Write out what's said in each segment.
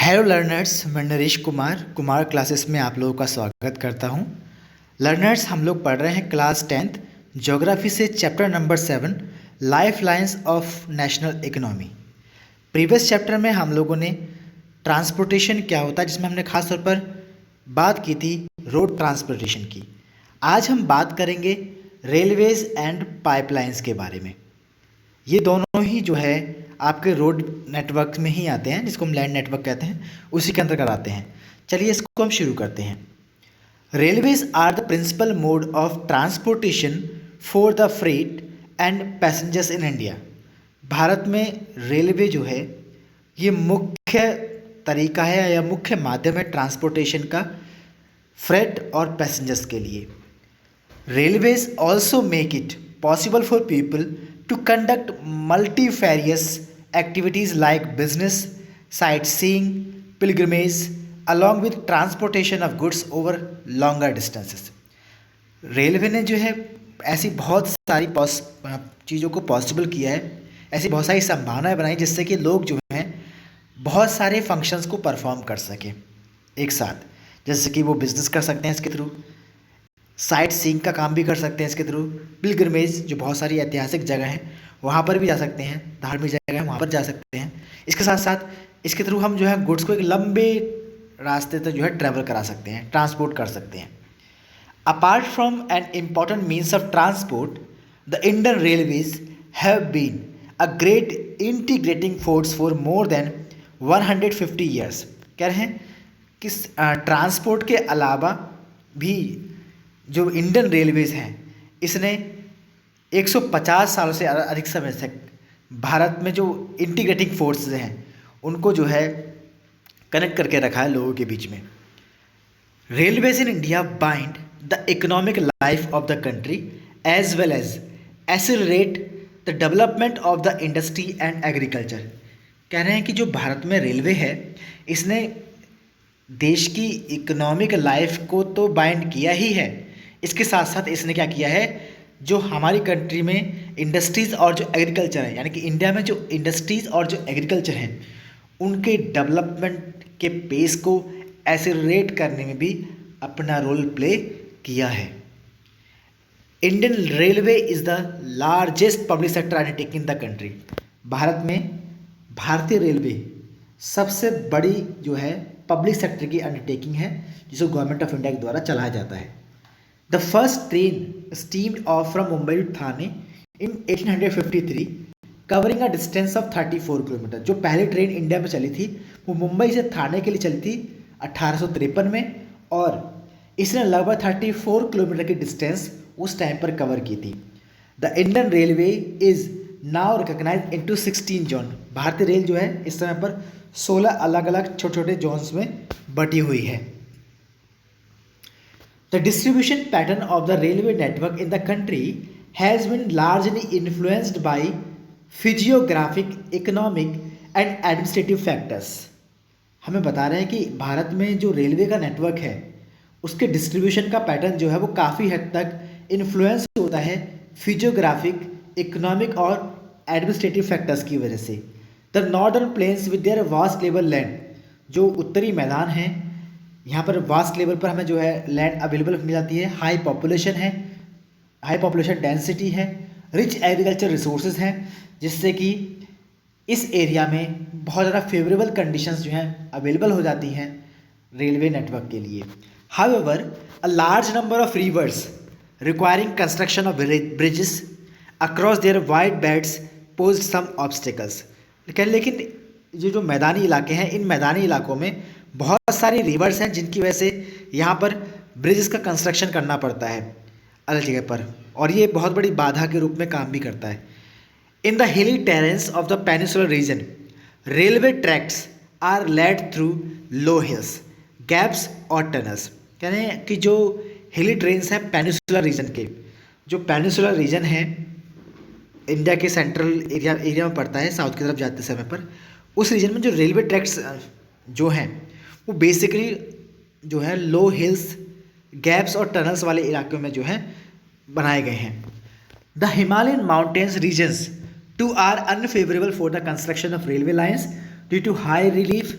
Hello learners, मैं Naresh Kumar classes में आप लोगों का स्वागत करता हूं। लर्नर्स, हम लोग पढ़ रहे हैं क्लास 10th ज्योग्राफी से chapter number 7 life lines of national economy. Previous chapter में हम लोगों ने ट्रांसपोर्टेशन क्या होता है, जिसमें हमने खास तौर पर बात की थी रोड ट्रांसपोर्टेशन की। आज हम बात करेंगे रेलवेज एंड पाइपलाइंस के बारे में। ये दोनों ही जो है आपके रोड नेटवर्क में ही आते हैं, जिसको हम लैंड नेटवर्क कहते हैं, उसी के अंतर्गत आते हैं। चलिए इसको हम शुरू करते हैं। Railways are the principal mode of transportation for the freight and passengers in India. Bharat में रेलवे जो है ये मुख्य तरीका है या मुख्य माध्यम है ट्रांसपोर्टेशन का फ्रेट और पैसेंजर्स के लिए। Railways also make it possible for people to conduct multifarious activities like business, sightseeing, pilgrimage, along with transportation of goods over longer distances. Railway ने जो है ऐसी बहुत सारी चीज़ों को पॉसिबल किया है, ऐसी बहुत सारी संभावनाएं बनाई जिससे कि लोग जो हैं बहुत सारे फंक्शंस को परफॉर्म कर सकें एक साथ। जैसे कि वो बिज़नेस कर सकते हैं इसके थ्रू, साइट सीइंग का काम भी कर सकते हैं इसके थ्रू, पिलग्रिमेज जो बहुत सारी ऐतिहासिक जगह हैं वहाँ पर भी जा सकते हैं, धार्मिक जगह हैं वहाँ पर जा सकते हैं। इसके साथ साथ इसके थ्रू हम जो है गुड्स को एक लंबे रास्ते तक जो है ट्रैवल करा सकते हैं, ट्रांसपोर्ट कर सकते हैं। Apart from an important means of transport, the Indian railways have been a great integrating force for more than 150 years. कह रहे हैं कि ट्रांसपोर्ट के अलावा भी जो इंडियन रेलवेज़ हैं इसने 150 सालों से अधिक समय तक भारत में जो इंटीग्रेटिंग फोर्सेस हैं उनको जो है कनेक्ट करके रखा है लोगों के बीच में। Railways in India bind the economic life of the country as well as accelerate the development of the industry and agriculture. कह रहे हैं कि जो भारत में रेलवे है इसने देश की इकोनॉमिक लाइफ को तो बाइंड किया ही है, इसके साथ साथ इसने क्या किया है, जो हमारी कंट्री में इंडस्ट्रीज़ और जो एग्रीकल्चर है, यानी कि इंडिया में जो इंडस्ट्रीज़ और जो एग्रीकल्चर हैं उनके डेवलपमेंट के पेस को एक्सेलरेट करने में भी अपना रोल प्ले किया है। Indian railway is the largest public sector undertaking in the country. Bharat में भारतीय रेलवे सबसे बड़ी जो है पब्लिक सेक्टर की अंडरटेकिंग है जिसको गवर्नमेंट ऑफ इंडिया के द्वारा चलाया जाता है। The first train steamed off from Mumbai to Thane in 1853 covering a distance of 34 kilometre. जो पहली ट्रेन इंडिया में चली थी वो मुंबई से थाने के लिए चली थी 1853 में, और इसने लगभग 34 किलोमीटर की डिस्टेंस उस टाइम पर कवर की थी। The Indian railway is now recognised into 16 zone. भारतीय रेल जो है इस समय पर 16 अलग अलग छोटे छोटे जोन्स में बटी हुई है। The distribution pattern of the railway network in the country has been largely influenced by physiographic, economic and administrative factors. हमें बता रहे हैं कि भारत में जो रेलवे का नेटवर्क है उसके डिस्ट्रीब्यूशन का पैटर्न जो है वो काफ़ी हद तक इन्फ्लुएंस होता है फिजियोग्राफिक, इकोनॉमिक और एडमिनिस्ट्रेटिव फैक्टर्स की वजह से। The northern plains with their vast level land, जो उत्तरी मैदान हैं यहाँ पर वास्ट लेवल पर हमें जो है लैंड अवेलेबल मिल जाती है, हाई पॉपुलेशन है, हाई पॉपुलेशन डेंसिटी है, रिच एग्रीकल्चर रिसोर्सेज हैं, जिससे कि इस एरिया में बहुत ज़्यादा फेवरेबल कंडीशंस जो हैं अवेलेबल हो जाती हैं रेलवे नेटवर्क के लिए। However a large number of rivers requiring construction of bridges across their wide beds pose some obstacles. लेकिन ये जो मैदानी इलाके हैं इन मैदानी इलाकों में बहुत सारी रिवर्स हैं जिनकी वजह से यहाँ पर ब्रिजेस का कंस्ट्रक्शन करना पड़ता है अलग जगह पर, और ये बहुत बड़ी बाधा के रूप में काम भी करता है। In the hilly terrains of the peninsular region railway tracks are laid through low hills, gaps और टनल्स। कह रहे हैं कि जो हिली ट्रेन्स हैं पेनिसुलर रीजन के, जो पेनिसुलर रीजन है इंडिया के सेंट्रल एरिया में पड़ता है साउथ की तरफ जाते समय पर, उस रीजन में जो रेलवे ट्रैक्स जो हैं वो बेसिकली जो है लो हिल्स, गैप्स और टनल्स वाले इलाकों में जो है बनाए गए हैं। The Himalayan mountains regions too are unfavourable for the construction of railway lines due to high relief,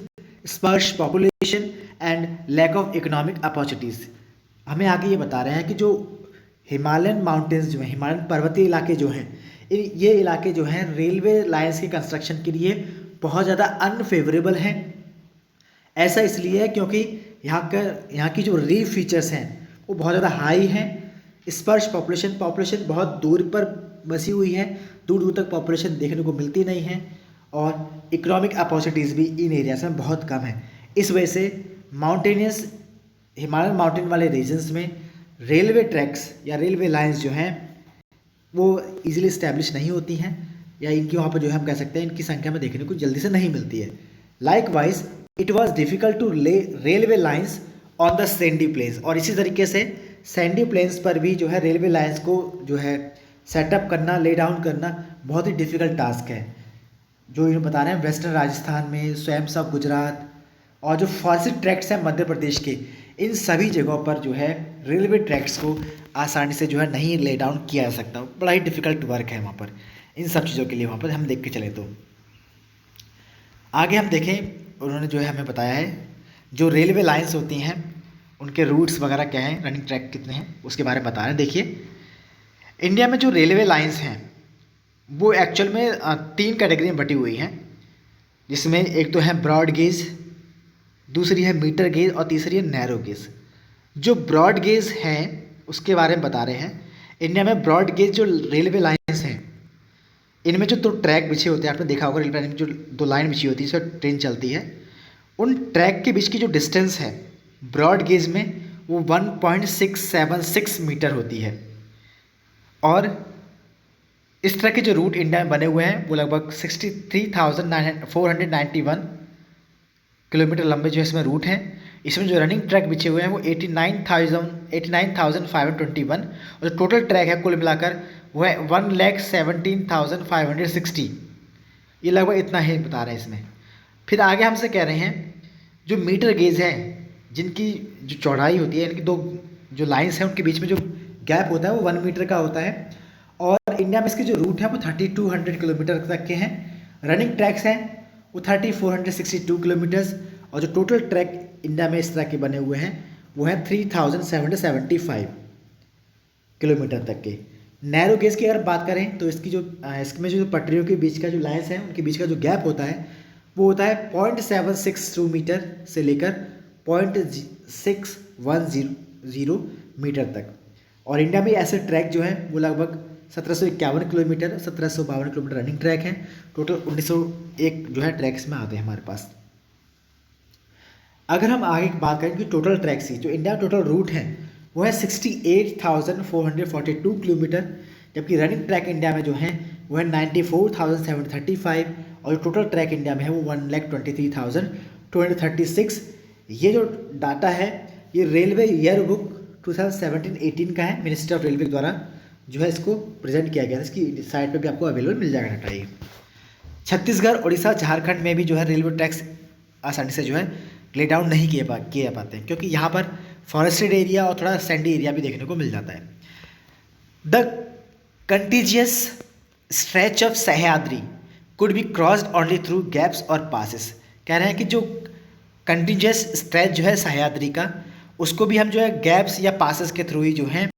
sparse population and lack of economic opportunities. हमें आगे ये बता रहे हैं कि जो हिमालयन माउंटेन्स जो हैं, हिमालयन पर्वतीय इलाके जो हैं, ये इलाके जो हैं रेलवे लाइंस के कंस्ट्रक्शन के लिए बहुत ज़्यादा अनफेवरेबल हैं। ऐसा इसलिए है क्योंकि यहाँ की जो रीफ फीचर्स हैं वो बहुत ज़्यादा हाई हैं। स्पर्श पॉपुलेशन बहुत दूर पर बसी हुई है, दूर दूर तक पॉपुलेशन देखने को मिलती नहीं है, और इकोनॉमिक अपॉर्चुनिटीज़ भी इन एरियाज में बहुत कम है। इस वजह से माउंटेनियस हिमालयन माउंटेन वाले रीजन्स में रेलवे ट्रैक्स या रेलवे लाइंस जो हैं वो इजीली इस्टेब्लिश नहीं होती हैं, या इनकी वहाँ पर जो है हम कह सकते हैं इनकी संख्या में देखने को जल्दी से नहीं मिलती है। Likewise it was difficult to lay railway lines on the sandy plains, और इसी तरीके से सैंडी प्लेन्स पर भी जो है रेलवे लाइंस को जो है सेटअप करना, ले डाउन करना बहुत ही डिफ़िकल्ट टास्क है। जो इन्हें बता रहे हैं वेस्टर्न राजस्थान में, स्वयं सब गुजरात, और जो फॉरेस्ट ट्रैक्ट्स हैं मध्य प्रदेश के, इन सभी जगहों पर जो है रेलवे ट्रैक्ट्स को आसानी से जो है नहीं ले डाउन किया जा सकता। बड़ा ही डिफ़िकल्ट वर्क है वहाँ पर इन सब चीज़ों के लिए। वहाँ पर हम देख के चले तो आगे हम देखें, उन्होंने जो है हमें बताया है जो रेलवे लाइंस होती हैं उनके रूट्स वगैरह क्या हैं, रनिंग ट्रैक कितने हैं, उसके बारे में बता रहे हैं। देखिए, इंडिया में जो रेलवे लाइंस हैं वो एक्चुअल में 3 कैटेगरी में बटी हुई हैं, जिसमें एक तो है ब्रॉड गेज, दूसरी है मीटर गेज, और तीसरी है नैरो गेज। जो ब्रॉड गेज हैं उसके बारे में बता रहे हैं। इंडिया में ब्रॉड गेज जो रेलवे लाइंस हैं इनमें जो 2 ट्रैक बिछे होते हैं, आपने देखा होगा रेलवे लाइन में जो 2 लाइन बिछी होती है इसमें ट्रेन चलती है, उन ट्रैक के बीच की जो डिस्टेंस है ब्रॉड गेज में वो 1.676 मीटर होती है। और इस तरह के जो रूट इंडिया में बने हुए हैं वो लगभग 63,491 किलोमीटर लंबे जो इसमें रूट हैं। इसमें जो रनिंग ट्रैक बिछे हुए हैं वो 89,521, और जो टोटल ट्रैक है कुल मिलाकर वो है 1,17,560। ये लगभग इतना ही बता रहे हैं इसमें। फिर आगे हमसे कह रहे हैं जो मीटर गेज है, जिनकी जो चौड़ाई होती है, इनकी 2 जो लाइंस हैं उनके बीच में जो गैप होता है वो 1 मीटर का होता है, और इंडिया में इसके जो रूट है वो 3200 किलोमीटर तक के हैं। रनिंग ट्रैक्स हैं वो 3462 किलोमीटर्स, और जो टोटल ट्रैक इंडिया में इस तरह के बने हुए हैं वो हैं 3775 किलोमीटर तक के। नैरो गेज की अगर बात करें तो इसमें जो पटरियों के बीच का जो लाइंस है उनके बीच का जो गैप होता है वो होता है 0.762 मीटर से लेकर 0.610 मीटर तक। और इंडिया में ऐसे ट्रैक जो हैं वो लगभग 1751 किलोमीटर, 1752 किलोमीटर रनिंग ट्रैक हैं। टोटल 1901 जो है ट्रैक्स में आते हैं हमारे पास। अगर हम आगे बात करें कि टोटल ट्रैक्स की जो इंडिया में टोटल रूट हैं वो है 68,442 किलोमीटर, जबकि रनिंग ट्रैक इंडिया में जो हैं वो है 94,735, और जो टोटल ट्रैक इंडिया में है वो 1,23,236। ये जो डाटा है ये रेलवे ईयर बुक 2017-18 का है, मिनिस्ट्री ऑफ रेलवे द्वारा जो है इसको प्रेजेंट किया गया है। इसकी साइट पे भी आपको अवेलेबल मिल जाएगा डाटा। ये छत्तीसगढ़, उड़ीसा, झारखंड में भी जो है रेलवे ट्रैक्स आसानी से जो है ले डाउन नहीं किए पाते हैं, क्योंकि यहाँ पर फॉरेस्टेड एरिया और थोड़ा सैंडी एरिया भी देखने को मिल जाता है। The contiguous stretch of Sahyadri could be crossed only through gaps और पासेस। कह रहे हैं कि जो कंटिजियस स्ट्रेच जो है सह्याद्री का, उसको भी हम जो है गैप्स या पासेस के थ्रू ही जो है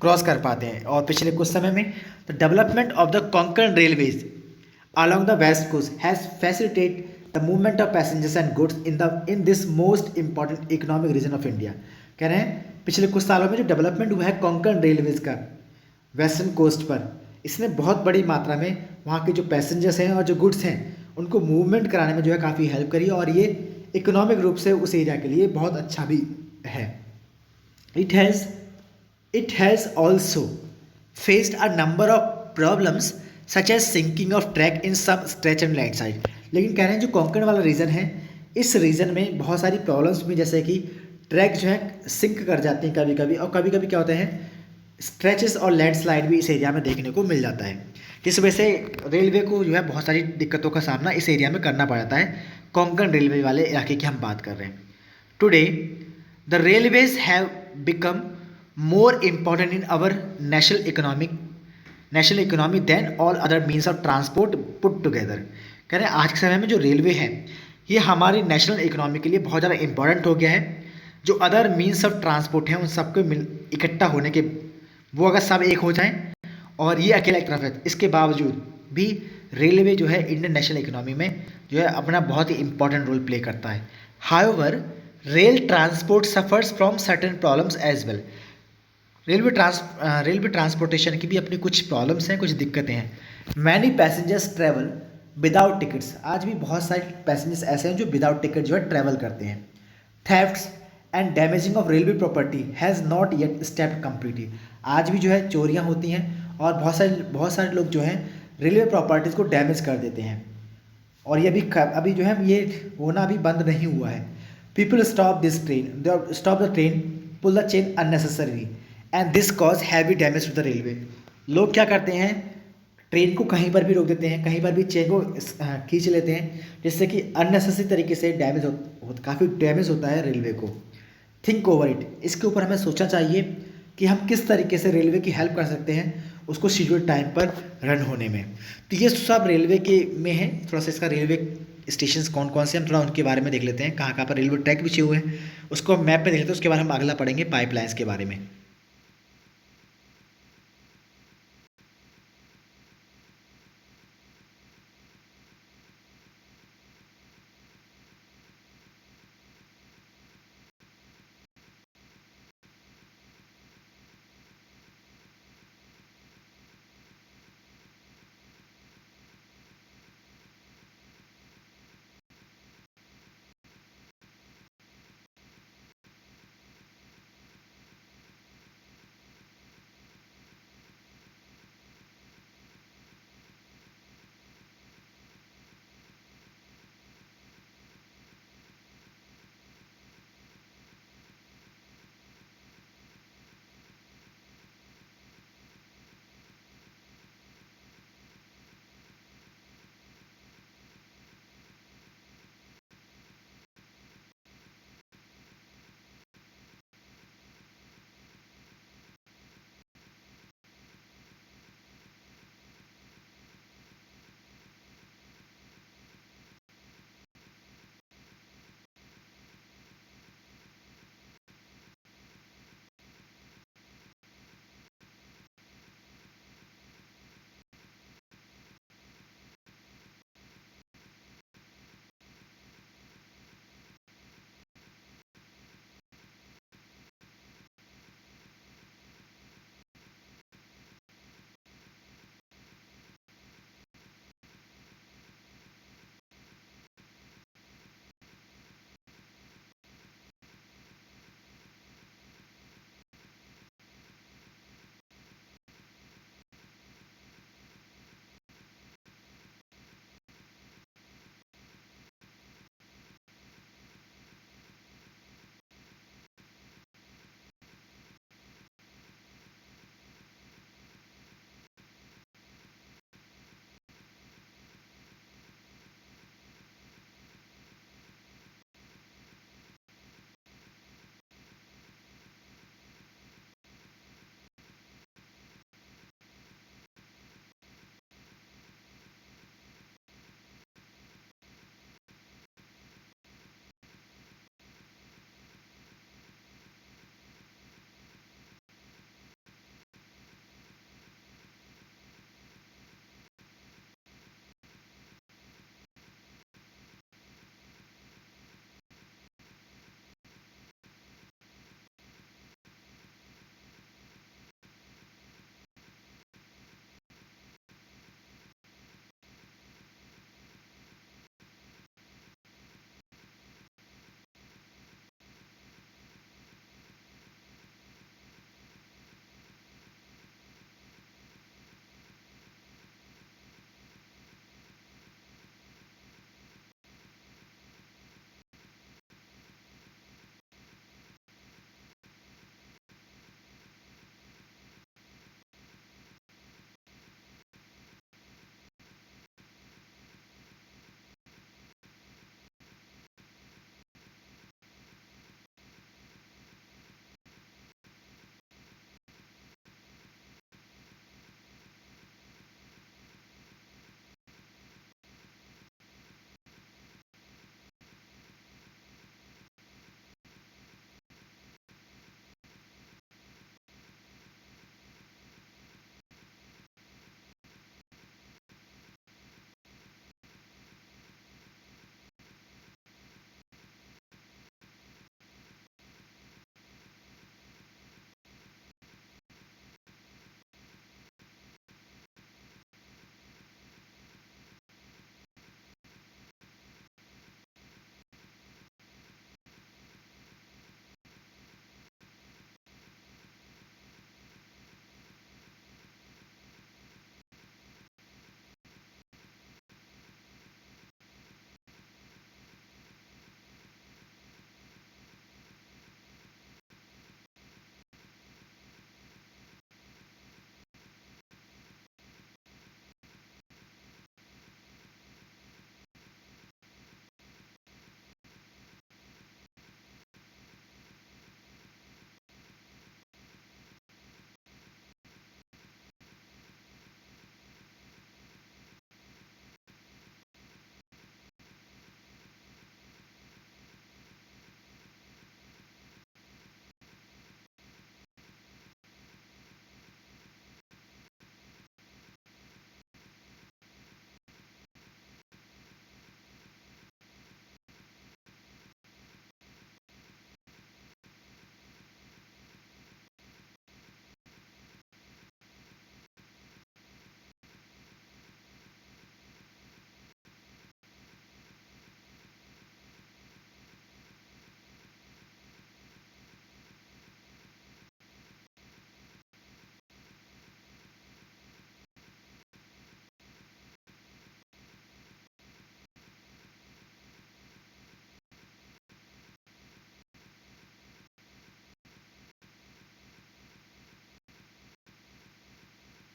क्रॉस कर पाते हैं। और पिछले कुछ समय में the development of the Konkan railways along the west coast has facilitated the movement of passengers and goods in this most important economic region of India। कह रहे हैं पिछले कुछ सालों में जो डेवलपमेंट हुआ है कोंकण रेलवेज का वेस्टर्न कोस्ट पर, इसने बहुत बड़ी मात्रा में वहाँ के जो पैसेंजर्स हैं और जो गुड्स हैं उनको मूवमेंट कराने में जो है काफ़ी हेल्प करी, और ये इकोनॉमिक रूप से उस एरिया के लिए बहुत अच्छा भी है। It has also faced a number of problems such as sinking of track in some stretch and landslide। लेकिन कह रहे हैं जो कोंकण वाला रीजन है, इस रीजन में बहुत सारी प्रॉब्लम्स भी, जैसे कि ट्रैक जो है सिंक कर जाती हैं कभी कभी, और कभी कभी क्या होता है स्ट्रेचेस और लैंडस्लाइड भी इस एरिया में देखने को मिल जाता है, जिस वजह से रेलवे को जो है बहुत सारी दिक्कतों का सामना इस एरिया में करना पड़ जाता है। कोंकण रेलवे वाले इलाके की हम बात कर रहे हैं। Today the railways have become more important in our national economy than all other means of transport put together। कह रहे हैं आज के समय में जो रेलवे है ये हमारी नेशनल इकोनॉमी के लिए बहुत ज़्यादा इम्पोर्टेंट हो गया है। जो अदर मीन्स ऑफ ट्रांसपोर्ट हैं उन सबको इकट्ठा होने के, वो अगर सब एक हो जाएं और ये अकेला एक तरफ है, इसके बावजूद भी रेलवे जो है इंडियन नेशनल इकोनॉमी में जो है अपना बहुत ही इंपॉर्टेंट रोल प्ले करता है। However rail transport suffers from certain problems as well. Railway transportation की भी अपनी कुछ प्रॉब्लम्स हैं, कुछ दिक्कतें हैं। Many passengers travel without tickets. आज भी बहुत सारे पैसेंजर्स ऐसे हैं जो विदाउट टिकट जो है ट्रैवल करते हैं। Thefts and damaging of railway property has not yet stepped completely. आज भी जो है चोरियाँ होती हैं और बहुत सारे लोग जो हैं रेलवे प्रॉपर्टीज़ को डैमेज कर देते हैं, और ये अभी जो है ये होना अभी बंद नहीं हुआ है। People stop the train pull the chain unnecessary and this cause heavy damage to the railway. लोग क्या करते हैं, ट्रेन को कहीं पर भी रोक देते हैं, कहीं पर भी चेन को खींच लेते हैं, जिससे कि अननेसेसरी तरीके से काफ़ी डैमेज होता है रेलवे को। Think over it. इसके ऊपर हमें सोचना चाहिए कि हम किस तरीके से रेलवे की हेल्प कर सकते हैं उसको शेड्यूल टाइम पर रन होने में। तो ये सब रेलवे के में है। थोड़ा सा इसका रेलवे स्टेशंस कौन कौन से, हम थोड़ा उनके बारे में देख लेते हैं, कहाँ कहाँ पर रेलवे ट्रैक बिछे हुए हैं उसको मैप में देख लेते हैं। उसके बाद हम अगला पढ़ेंगे पाइपलाइंस के बारे में।